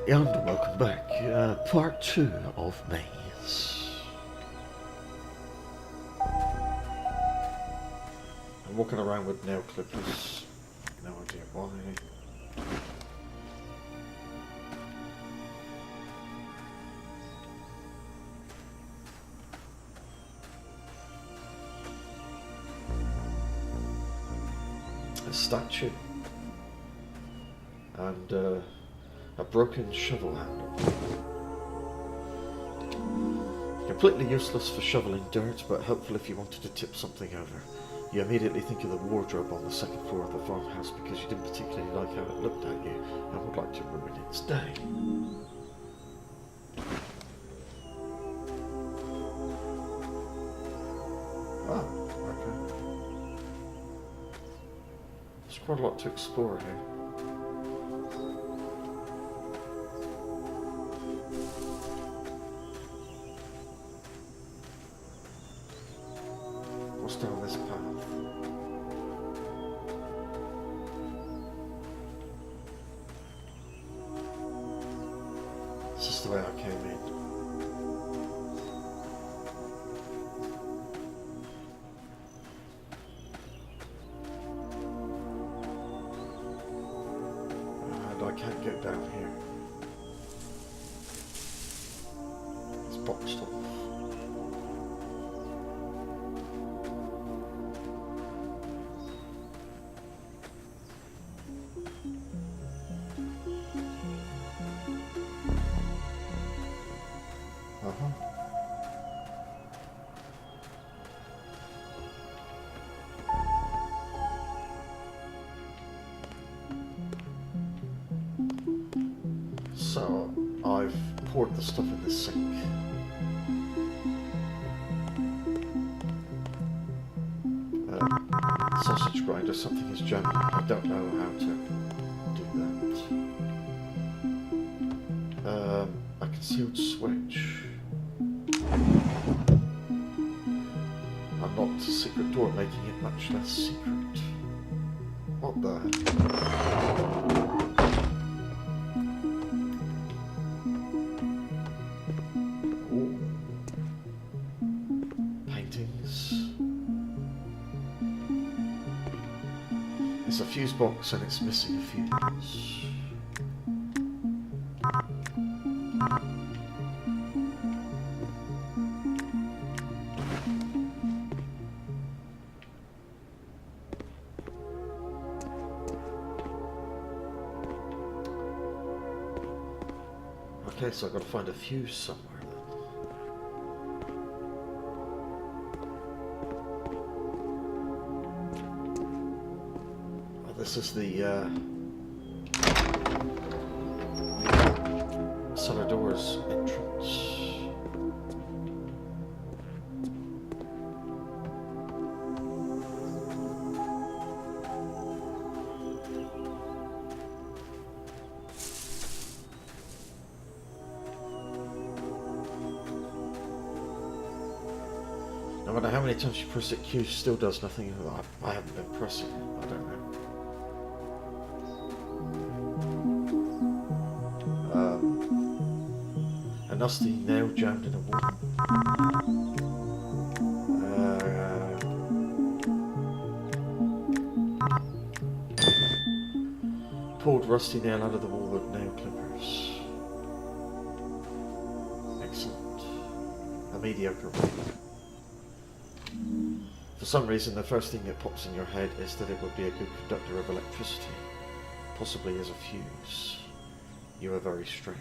And welcome back. Part 2 of Maize. I'm walking around with nail clippers. No idea why. A statue. And a broken shovel handle. Completely useless for shoveling dirt, but helpful if you wanted to tip something over. You immediately think of the wardrobe on the second floor of the farmhouse because you didn't particularly like how it looked at you and would like to ruin its day. Oh, okay. There's quite a lot to explore here. What's down this path? This is the way I came in. And I can't get down here. It's boxed off. So, I've poured the stuff in the sink. Sausage grinder, something is jammed. I don't know how to do that. A concealed switch. Unlocked secret door, making it much less secret. What the heck? It's a fuse box and it's missing a fuse. Okay, so I've got to find a fuse somewhere then. This is the cellar doors entrance. No matter how many times you press it, Q still does nothing. I haven't been pressing it. I don't know. A nasty nail jammed in a wall. Pulled rusty nail out of the wall with nail clippers. Excellent. A mediocre one. For some reason, the first thing that pops in your head is that it would be a good conductor of electricity, possibly as a fuse. You are very strange.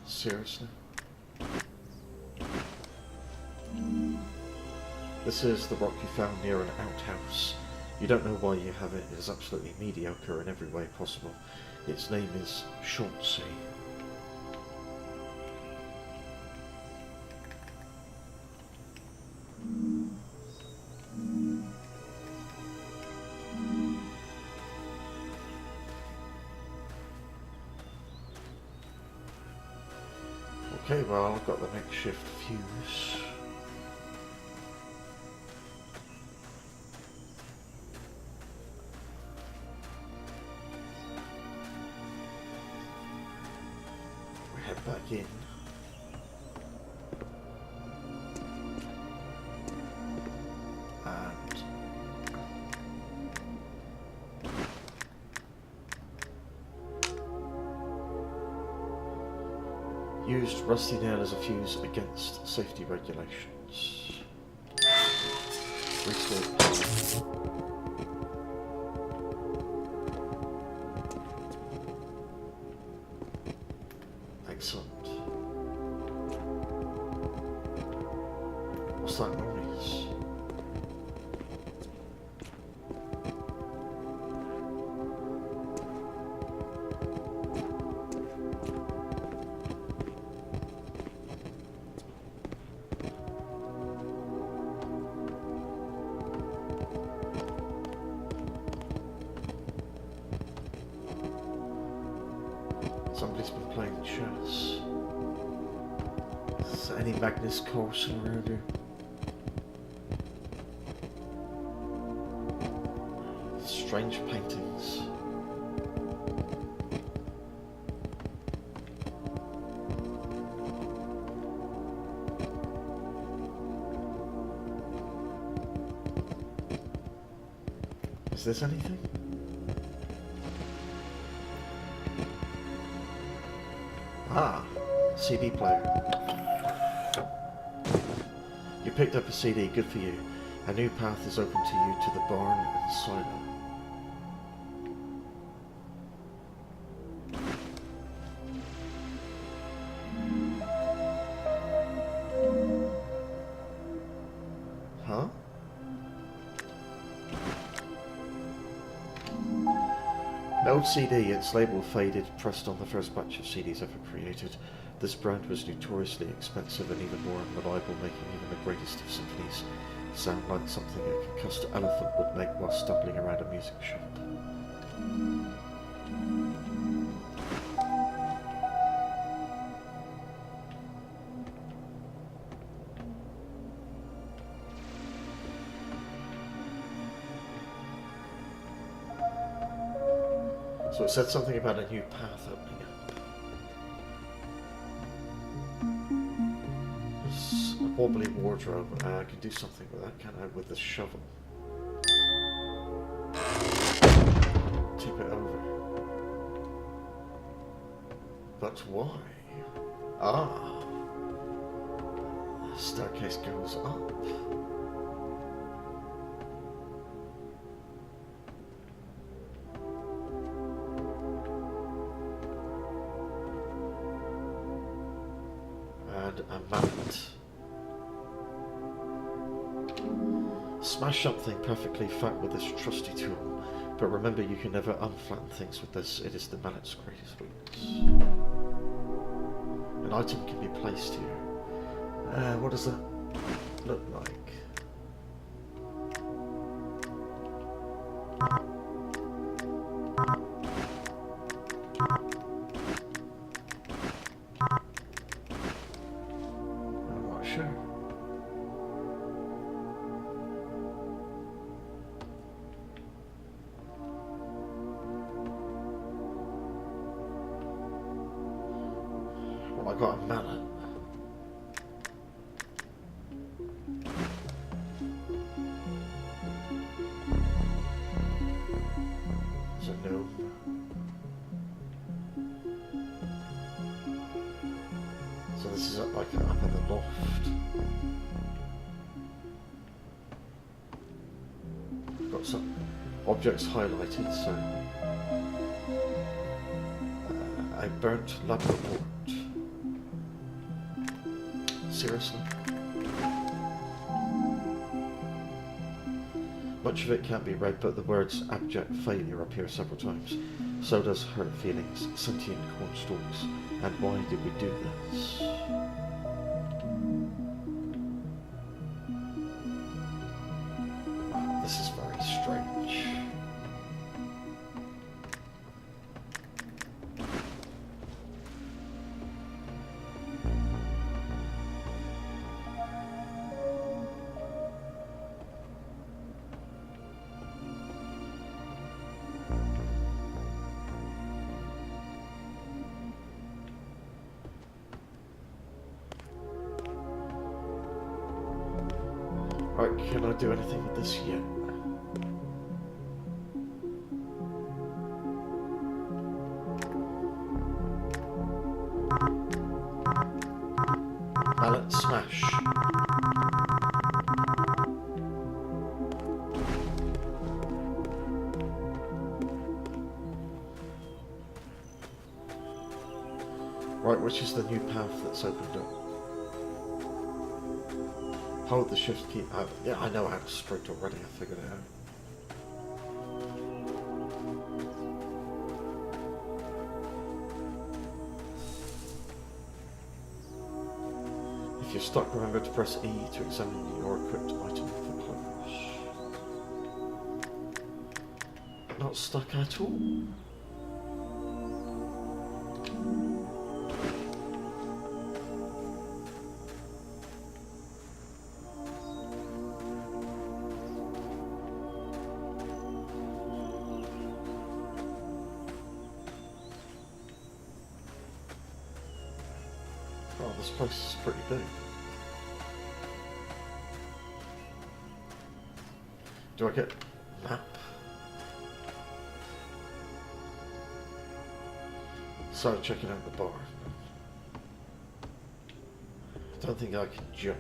Seriously? This is the rock you found near an outhouse. You don't know why you have it. It is absolutely mediocre in every way possible. Its name is Chauncey. Okay, well, I've got the makeshift fuse. back in. And used rusty nail as a fuse against safety regulations. Restored power. Excellent. What's that noise? Somebody's been playing chess. Is there any Magnus Carlsen around here? Strange paintings. Is this anything? Ah, CD player. You picked up a CD, good for you. A new path is open to you to the barn and silo. Huh? An old CD, its label faded, pressed on the first batch of CDs ever created. This brand was notoriously expensive and even more unreliable, making even the greatest of symphonies sound like something a concussed elephant would make while stumbling around a music shop. So it said something about a new path opening up. There's a wobbly wardrobe. I can do something with that, can't I? With the shovel. Tip it over. But why? Ah. The staircase goes up. A mallet. Smash something perfectly fat with this trusty tool, but remember you can never unflatten things with this. It is the mallet's greatest weakness. An item can be placed here. What does that look like? I got a mallet. It's a gnome. So this is up like up in the loft. Got some objects highlighted, so a burnt lab report. Seriously? Much of it can't be read, but the words abject failure appear several times. So does hurt feelings, sentient cornstalks, and why did we do this? This is very strange. Right, can I do anything with this yet? Mallet smash. Right, which is the new path that's opened up? Hold the shift key. Yeah, I know how to sprint already. I figured it out. If you're stuck, remember to press E to examine your equipped item for clothes. Not stuck at all. Oh, this place is pretty big. Do I get map? So checking out the bar. I don't think I can jump.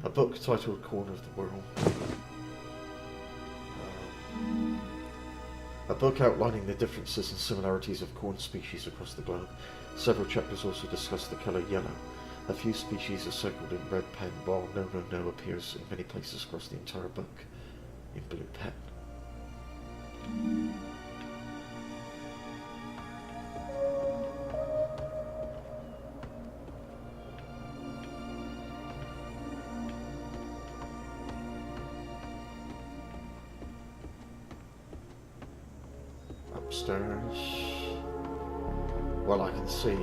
A book titled Corner of the World. A book outlining the differences and similarities of corn species across the globe. Several chapters also discuss the colour yellow. A few species are circled in red pen, while no appears in many places across the entire book in blue pen. Upstairs. Well, I can see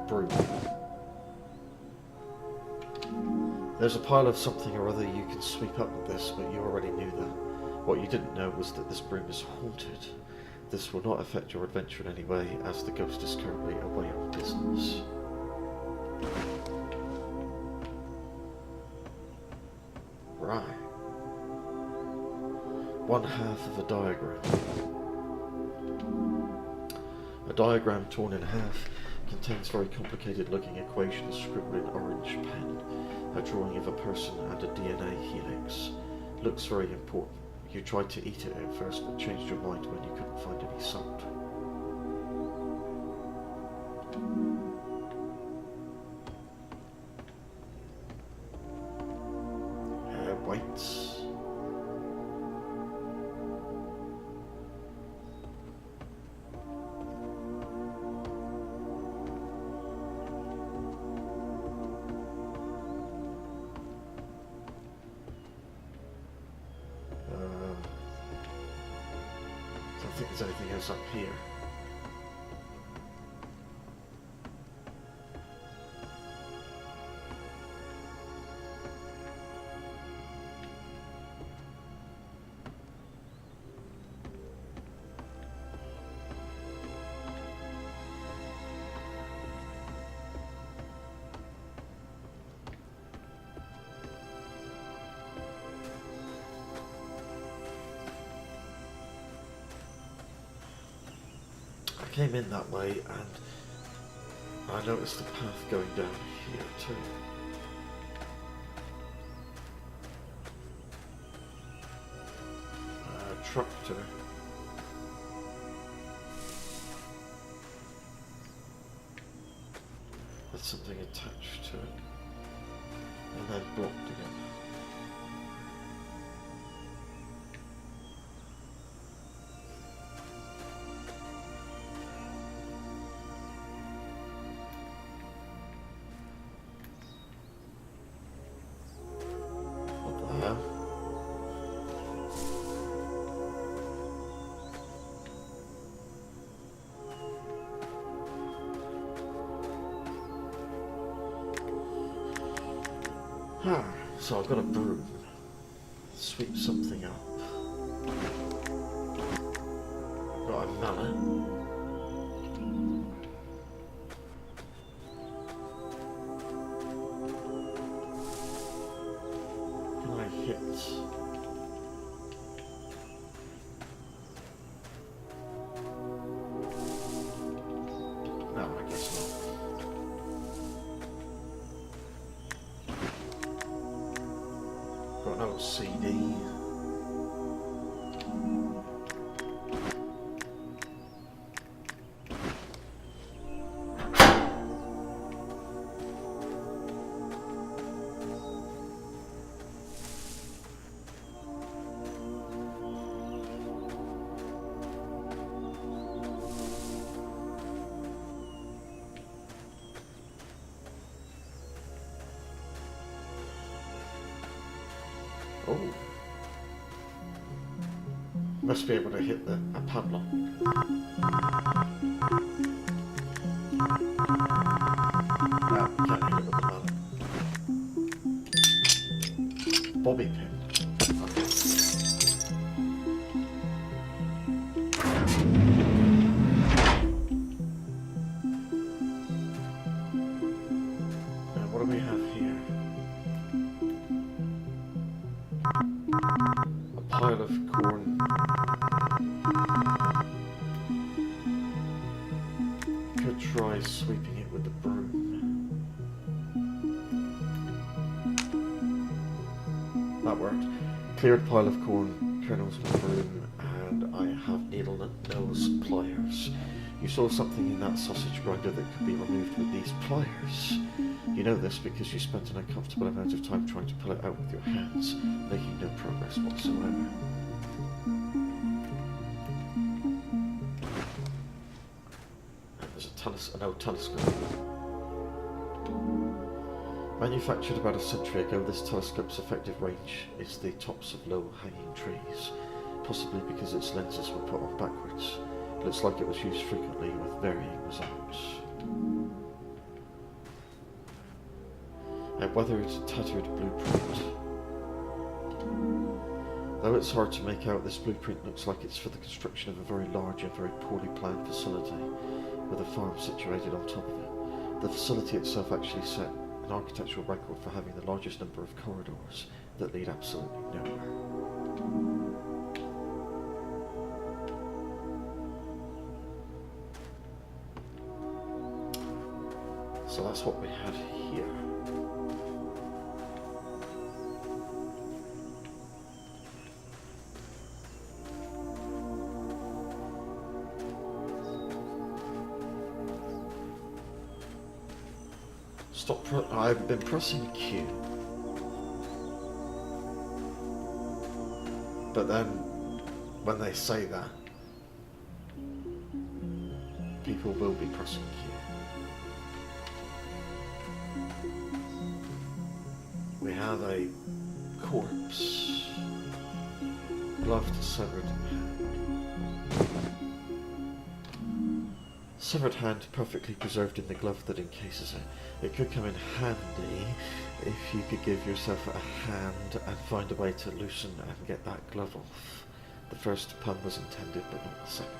broom. There's a pile of something or other you can sweep up with this, but you already knew that. What you didn't know was that this broom is haunted. This will not affect your adventure in any way, as the ghost is currently away on business. Right. One half of a diagram. A diagram torn in half contains very complicated looking equations scribbled in orange pen. A drawing of a person and a DNA helix. Looks very important. You tried to eat it at first, but changed your mind when you couldn't find any salt. Weights. I don't think there's anything else up here. I came in that way and I noticed a path going down here too. Tractor. With something attached to it. And then blocked again. Ah, so I've got a broom. Sweep something up. Got a mallet. Can I hit? No, I guess not. Got an old CD. Oh. Must be able to hit a padlock. No, can't hit it with the mallet. Bobby pin. Okay. Now what do we have here? A pile of corn. Could try sweeping it with the broom. That worked. Cleared pile of corn kernels with the broom, and I have needle nose pliers. You saw something in that sausage grinder that could be removed with these pliers. You know this because you spent an uncomfortable amount of time trying to pull it out with your hands, making no progress whatsoever. There's an old telescope. Manufactured about a century ago, this telescope's effective range is the tops of low-hanging trees, possibly because its lenses were put on backwards. It looks like it was used frequently with varying results. A weathered, tattered blueprint. Though it's hard to make out, this blueprint looks like it's for the construction of a very large and very poorly planned facility, with a farm situated on top of it. The facility itself actually set an architectural record for having the largest number of corridors that lead absolutely nowhere. So that's what we had here. I've been pressing Q. But then, when they say that, people will be pressing Q. We have a corpse. Gloved, severed hand. Severed hand perfectly preserved in the glove that encases it. It could come in handy if you could give yourself a hand and find a way to loosen and get that glove off. The first pun was intended, but not the second.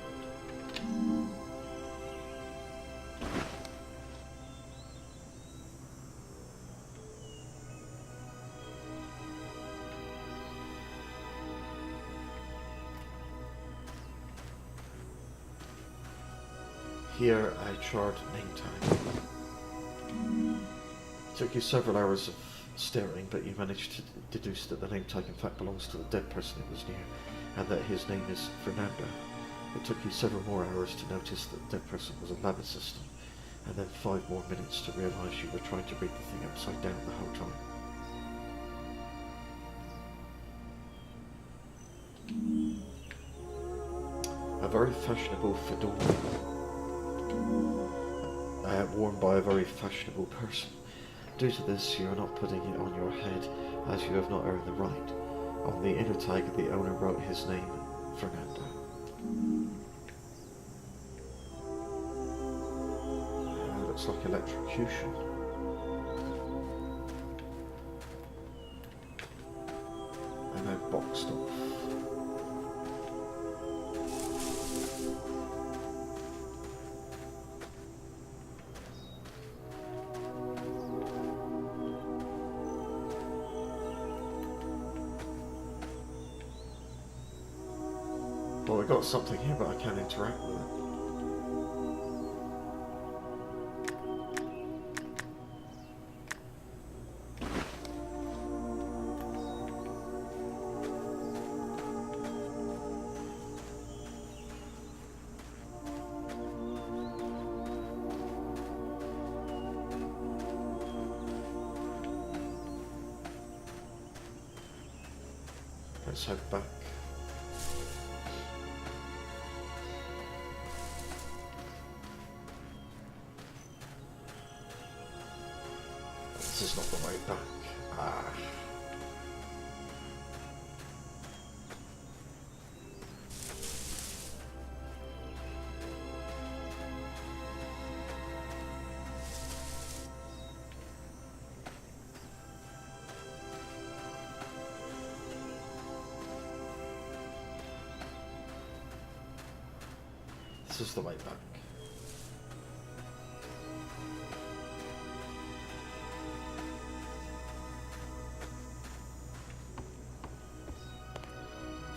Here I charred name tag. Took you several hours of staring, but you managed to deduce that the name tag in fact belongs to the dead person it was near, and that his name is Fernando. It took you several more hours to notice that the dead person was a lab assistant, and then 5 more minutes to realise you were trying to read the thing upside down the whole time. A very fashionable fedora. Worn by a very fashionable person. Due to this, you are not putting it on your head, as you have not earned the right. On the inner tag, the owner wrote his name, Fernando. Looks like electrocution. boxed off. Well, we got something here, but I can't interact with it. Let's head back. This is not the way back. Ah. This is the way back.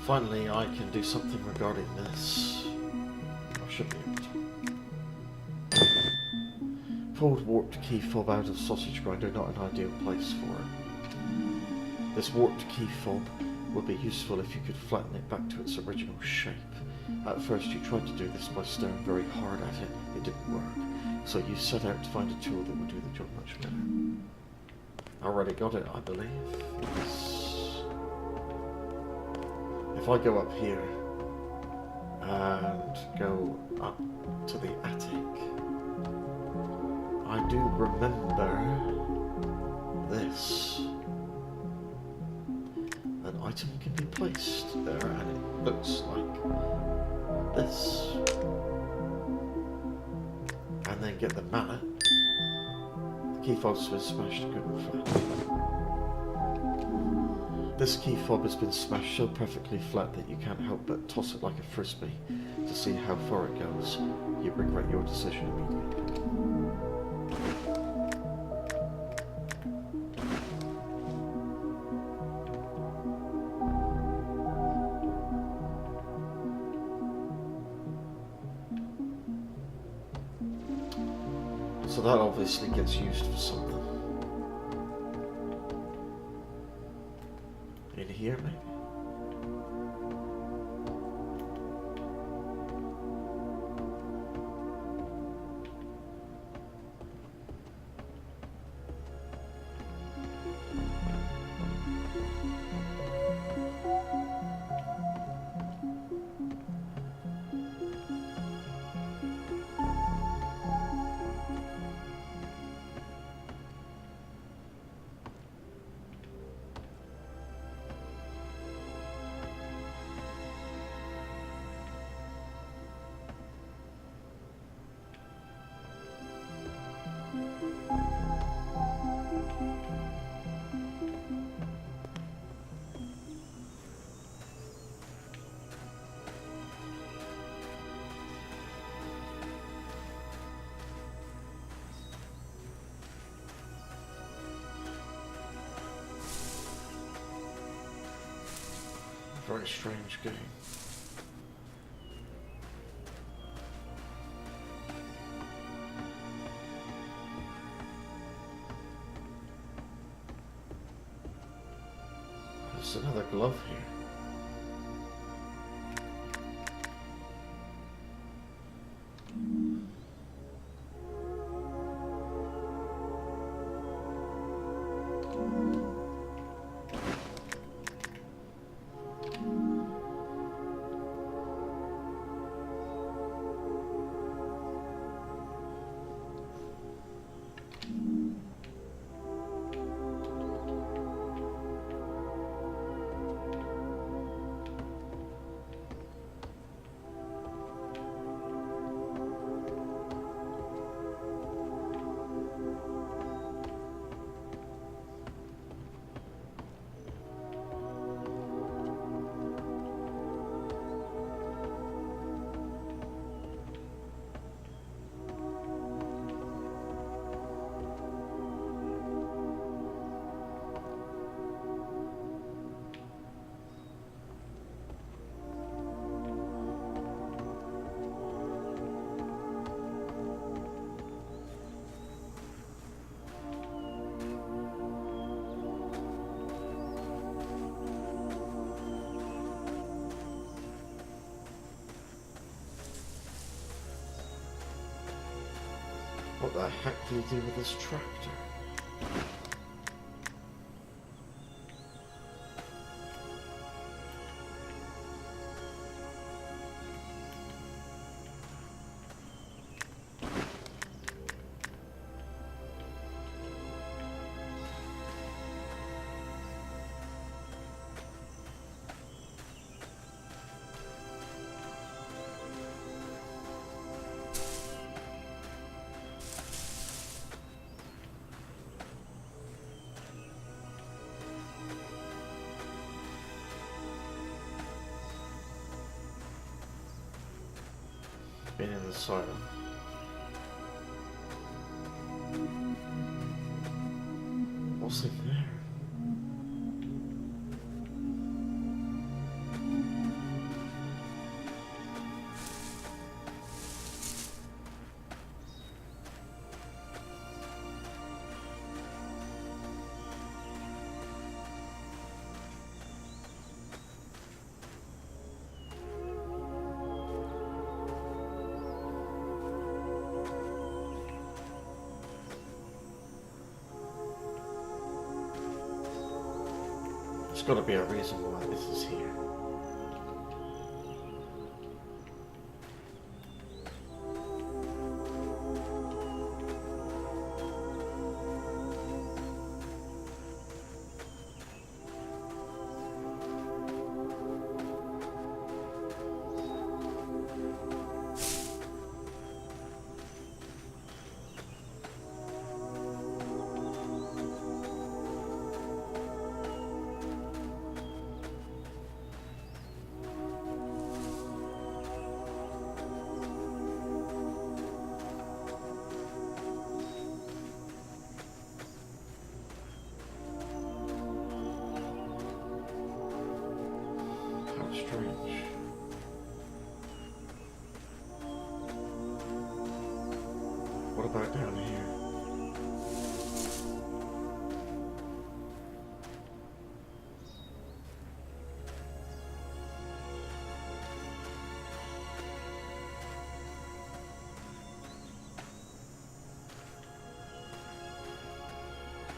Finally, I can do something regarding this. I should be able to. Pulled warped key fob out of sausage grinder, not an ideal place for it. This warped key fob would be useful if you could flatten it back to its original shape. At first you tried to do this by staring very hard at it. It didn't work. So you set out to find a tool that would do the job much better. I already got it, I believe. Yes. If I go up here and go up to the attic, I do remember this. An item can be placed there and it looks like this. And then get the mallet. The key fob's been smashed good and flat. This key fob has been smashed so perfectly flat that you can't help but toss it like a frisbee to see how far it goes. You regret your decision immediately. So that obviously gets used for something. In here, maybe? Very strange game. There's another glove here. What the heck do you do with this tractor? Been in the asylum. What's in there? There's got to be a reason why this is here. Strange. What about down here?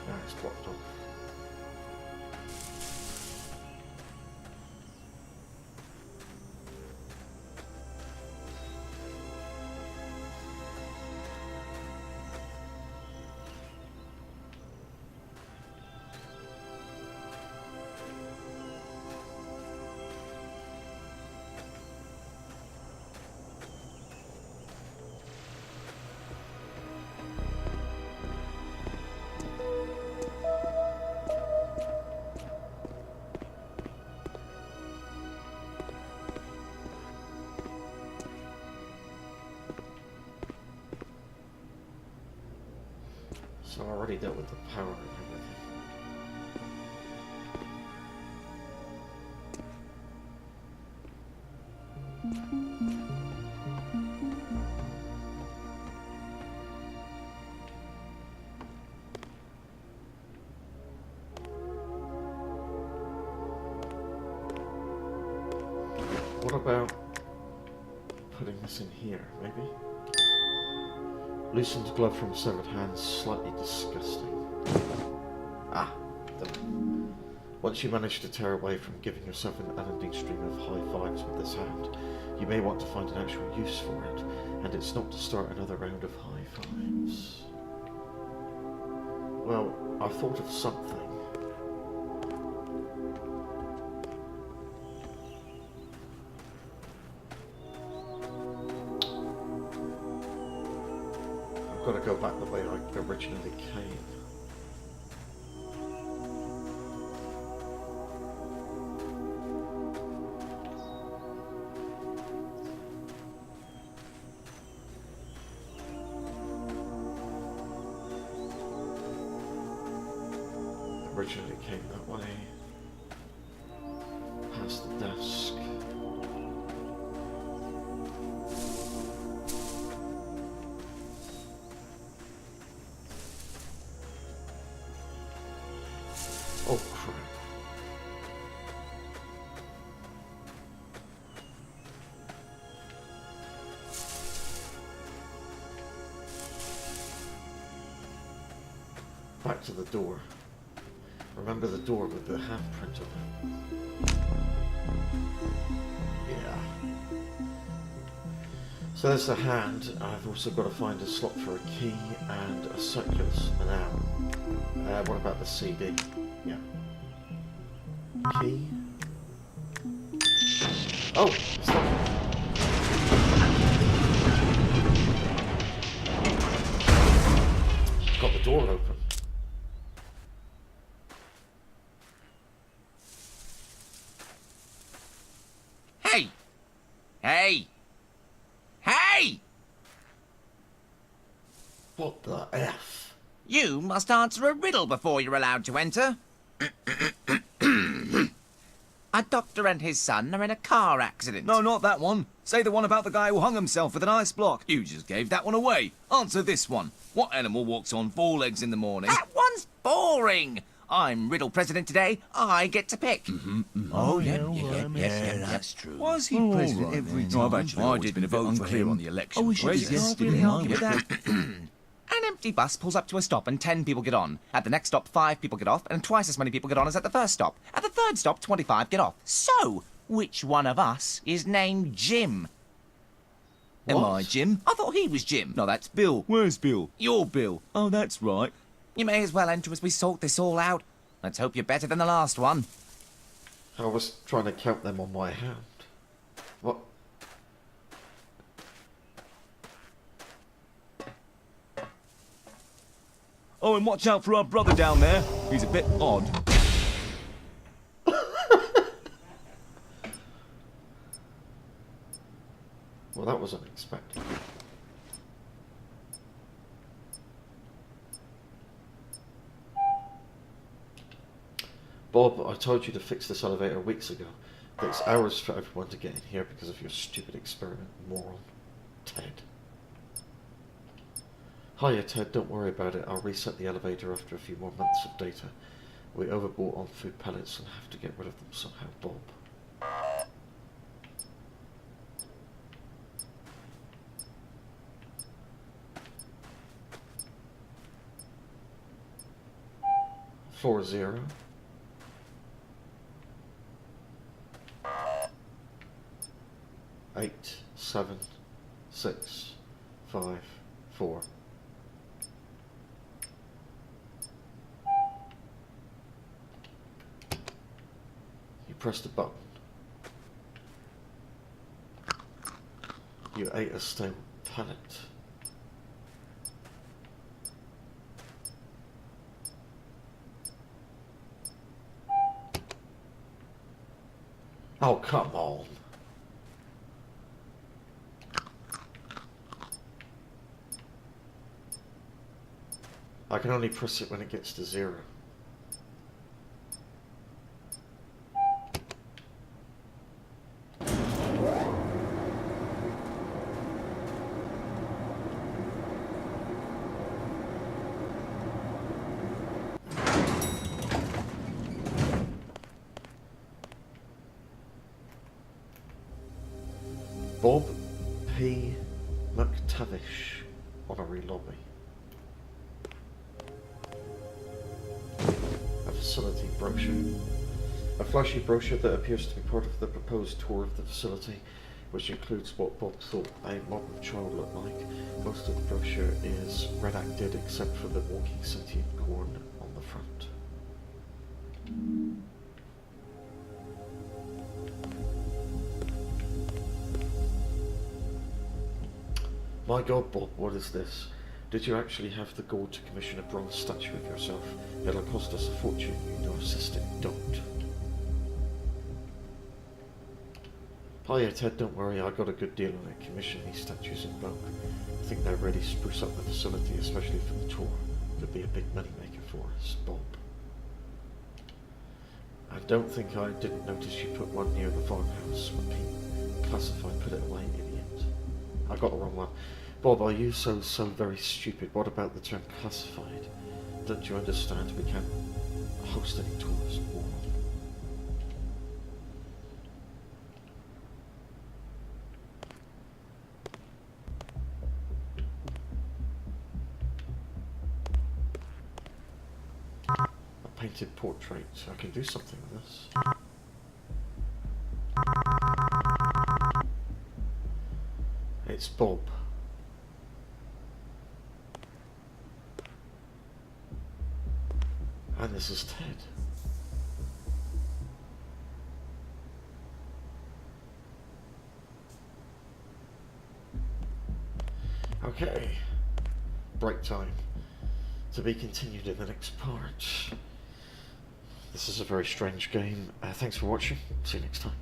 Ah, it's blocked off. So I already dealt with the power and everything. What about putting this in here, maybe? Loosened glove from severed hands, slightly disgusting. Ah, done. Once you manage to tear away from giving yourself an unending stream of high fives with this hand, you may want to find an actual use for it, and it's not to start another round of high fives. Well, I've thought of something. I've got to go back the way I originally came. Originally came that way, past the desk. Oh crap. back to the door. Remember the door with the handprint on it? Yeah. So there's the hand. I've also got to find a slot for a key and a circulus, an arrow. What about the CD? Yeah. Key. Oh, stop. Got the door open. Hey! Hey! Hey! What the F? You must answer a riddle before you're allowed to enter. A doctor and his son are in a car accident. No, not that one. Say the one about the guy who hung himself with an ice block. You just gave that one away. Answer this one. What animal walks on 4 legs in the morning? That one's boring. I'm riddle president today. I get to pick. Oh, yeah, that's true. Was he president every time? No, I've actually always been a bit unclear on the election. Oh, we should really argue with that. An empty bus pulls up to a stop and 10 people get on. At the next stop, 5 people get off, and twice as many people get on as at the first stop. At the third stop, 25 get off. So, which one of us is named Jim? Am I Jim? I thought he was Jim. No, that's Bill. Where's Bill? You're Bill. Oh, that's right. You may as well enter as we sort this all out. Let's hope you're better than the last one. I was trying to count them on my hand. What? Oh, and watch out for our brother down there. He's a bit odd. Well, that was unexpected. Bob, I told you to fix this elevator weeks ago. It takes hours for everyone to get in here because of your stupid experiment, moron. Ted. Hiya, Ted, don't worry about it. I'll reset the elevator after a few more months of data. We overbought on food pellets and have to get rid of them somehow, Bob. Floor 0. Eight, 7, 6, 5, 4. You pressed a button. You ate a stale pellet. Oh, come on. I can only press it when it gets to 0. Bob P. McTavish, honorary lobby. A facility brochure. A flashy brochure that appears to be part of the proposed tour of the facility, which includes what Bob thought a modern child looked like. Most of the brochure is redacted except for the walking sentient corn on the front. My God, Bob, what is this? Did you actually have the gall to commission a bronze statue of yourself? It'll cost us a fortune, you narcissistic dolt. Hiya, Ted, don't worry, I got a good deal on it. Commission these statues in bulk. I think they're ready to spruce up the facility, especially for the tour. Could be a big moneymaker for us, Bob. I don't think I didn't notice you put one near the farmhouse when Pete classified put it away, idiot. I got the wrong one. Bob, are you so very stupid? What about the term classified? Don't you understand we can't host any tours, moron? painted portrait. I can do something with this. It's Bob. And this is Ted. Okay. Break time. To be continued in the next part. This is a very strange game. Thanks for watching. See you next time.